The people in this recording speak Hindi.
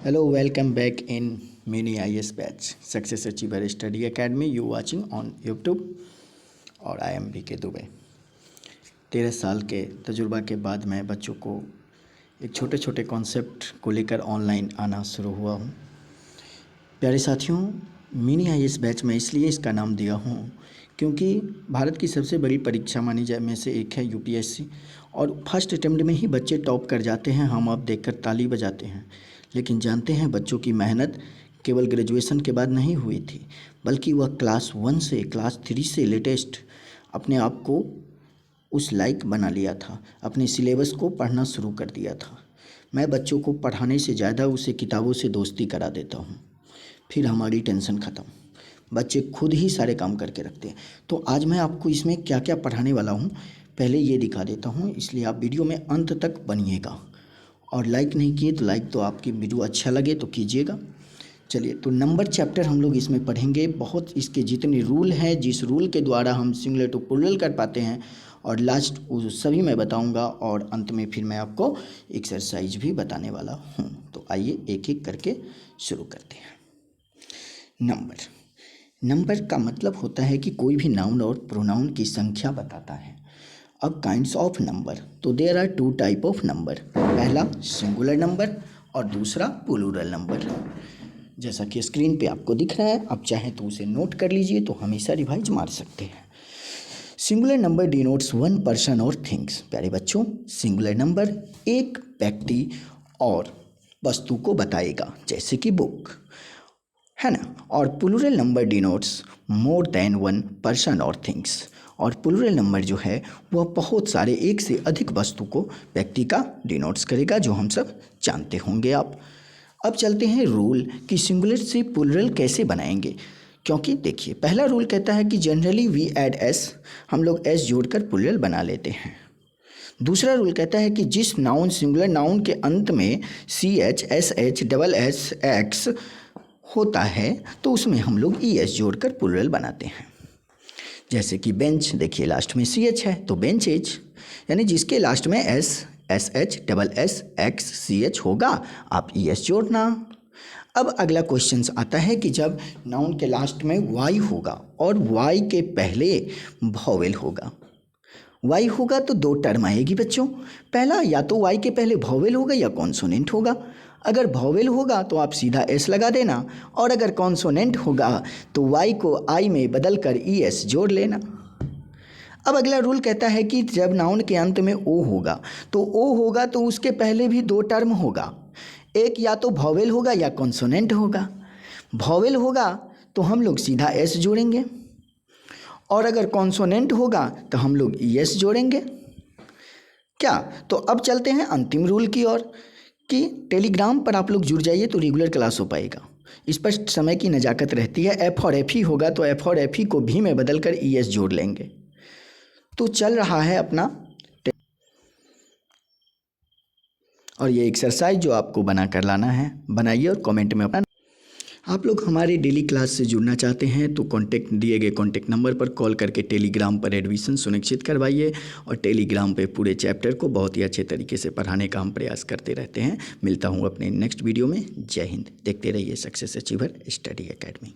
Hello, welcome back in Mini IS batch Success Achiever Study Academy. You watching on YouTube और आई एम BK दुबे। 13 साल के तजुर्बा के बाद मैं बच्चों को एक छोटे छोटे कॉन्सेप्ट को लेकर ऑनलाइन आना शुरू हुआ हूँ। प्यारे साथियों, मिनी IS बैच में इसलिए इसका नाम दिया हूँ क्योंकि भारत की सबसे बड़ी परीक्षा मानी जाए में से एक है UPSC और फर्स्ट अटेम्प्ट में ही बच्चे टॉप कर जाते हैं। हम आप देखकर ताली बजाते हैं, लेकिन जानते हैं बच्चों की मेहनत केवल ग्रेजुएशन के बाद नहीं हुई थी, बल्कि वह क्लास 1 से क्लास 3 से लेटेस्ट अपने आप को उस लायक बना लिया था, अपने सिलेबस को पढ़ना शुरू कर दिया था। मैं बच्चों को पढ़ाने से ज़्यादा उसे किताबों से दोस्ती करा देता हूँ, फिर हमारी टेंशन ख़त्म। बच्चे खुद ही सारे काम करके रखते हैं। तो आज मैं आपको इसमें क्या क्या पढ़ाने वाला हूँ पहले ये दिखा देता हूँ, इसलिए आप वीडियो में अंत तक बनिएगा। और लाइक नहीं किए तो लाइक तो आपकी वीडियो अच्छा लगे तो कीजिएगा। चलिए, तो नंबर चैप्टर हम लोग इसमें पढ़ेंगे। बहुत इसके जितने रूल हैं, जिस रूल के द्वारा हम सिंगुलर टू प्लूरल कर पाते हैं, और लास्ट सभी मैं बताऊंगा, और अंत में फिर मैं आपको एक्सरसाइज भी बताने वाला हूं। तो आइए एक एक करके शुरू करते हैं। नंबर का मतलब होता है कि कोई भी नाउन और प्रोनाउन की संख्या बताता है। अब काइंड्स ऑफ नंबर, तो there are 2 type of number. पहला सिंगुलर नंबर और दूसरा प्लूरल नंबर, जैसा कि स्क्रीन पे आपको दिख रहा है। आप चाहें तो उसे नोट कर लीजिए, तो हमेशा रिवाइज मार सकते हैं। Singular number denotes one person और थिंग्स। प्यारे बच्चों, सिंगुलर नंबर एक व्यक्ति और वस्तु को बताएगा, जैसे कि बुक, है ना। और plural number denotes more than one person और थिंग्स। और प्लूरल नंबर जो है वह बहुत सारे, एक से अधिक वस्तु को, व्यक्ति का डिनोट्स करेगा, जो हम सब जानते होंगे आप। अब चलते हैं रूल कि सिंगुलर से प्लूरल कैसे बनाएंगे। क्योंकि देखिए, पहला रूल कहता है कि जनरली वी ऐड एस, हम लोग एस जोड़कर प्लूरल बना लेते हैं। दूसरा रूल कहता है कि जिस नाउन सिंगुलर नाउन के अंत में CH, SH, double S, X होता है तो उसमें हम लोग ES जोड़कर प्लूरल बनाते हैं। जैसे कि बेंच, देखिए लास्ट में CH है तो बेंचेज, यानी जिसके लास्ट में S, SH, double S, X, CH होगा, आप ES जोड़ना। अब अगला क्वेश्चन आता है कि जब नाउन के लास्ट में Y होगा और Y के पहले वॉवेल होगा। Y होगा तो 2 टर्म आएगी बच्चों। पहला, या तो Y के पहले वॉवेल होगा या कॉन्सोनेंट होगा। अगर वॉवेल होगा तो आप सीधा S लगा देना, और अगर कॉन्सोनेंट होगा तो Y को I में बदल कर ES जोड़ लेना। अब अगला रूल कहता है कि जब नाउन के अंत में O होगा तो उसके पहले भी 2 टर्म होगा। एक या तो वॉवेल होगा या कॉन्सोनेंट होगा। वॉवेल होगा तो हम लोग सीधा S जोड़ेंगे, और अगर कॉन्सोनेंट होगा तो हम लोग ES जोड़ेंगे। क्या, तो अब चलते हैं अंतिम रूल की ओर कि टेलीग्राम पर आप लोग जुड़ जाइए तो रेगुलर क्लास हो पाएगा। इस पर समय की नज़ाकत रहती है। F और FE होगा तो F और FE को भी में बदल कर ES जोड़ लेंगे। तो चल रहा है अपना, और ये एक्सरसाइज जो आपको बना कर लाना है, बनाइए और कमेंट में अपना। आप लोग हमारे डेली क्लास से जुड़ना चाहते हैं तो दिए गए कॉन्टैक्ट नंबर पर कॉल करके टेलीग्राम पर एडमिशन सुनिश्चित करवाइए। और टेलीग्राम पे पूरे चैप्टर को बहुत ही अच्छे तरीके से पढ़ाने का हम प्रयास करते रहते हैं। मिलता हूँ अपने नेक्स्ट वीडियो में। जय हिंद। देखते रहिए सक्सेस अचीवर स्टडी एकेडमी।